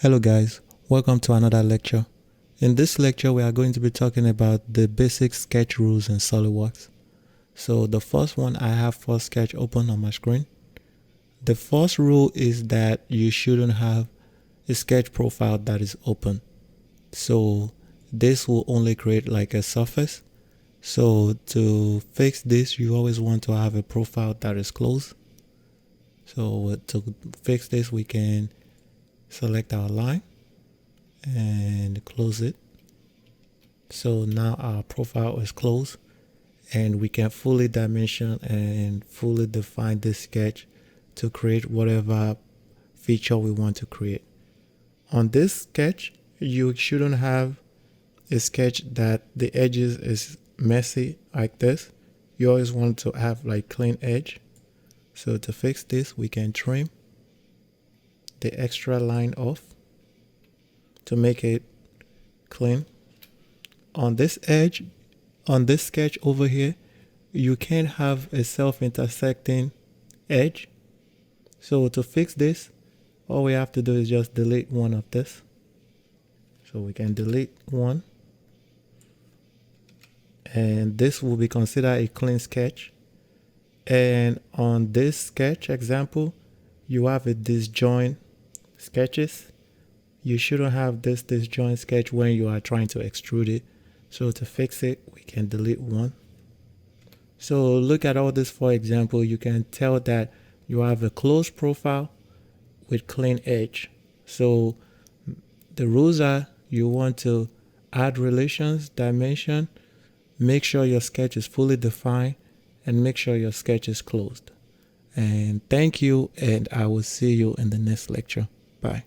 Hello guys, welcome to another lecture. In this lecture we are going to be talking about the basic sketch rules in SolidWorks. So the first one, I have first sketch open on my screen. The first rule is that you shouldn't have a sketch profile that is open. So this will only create like a surface. So to fix this, you always want to have a profile that is closed. So to fix this, we can select our line and close it. So now our profile is closed and we can fully dimension and fully define this sketch to create whatever feature we want to create. On this sketch, you shouldn't have a sketch that the edges is messy like this. You always want to have like clean edge. So to fix this, we can trim the extra line off to make it clean. On this edge, on this sketch over here, you can't have a self-intersecting edge. So to fix this, all we have to do is just delete one of this. So we can delete one. And this will be considered a clean sketch. And on this sketch example, you have a disjoint sketches. You shouldn't have this disjoint sketch when you are trying to extrude it. So to fix it, we can delete one. So look at all this. For example, you can tell that you have a closed profile with clean edge. So the rules are, you want to add relations, dimension, make sure your sketch is fully defined, and make sure your sketch is closed. And thank you, and I will see you in the next lecture. Bye.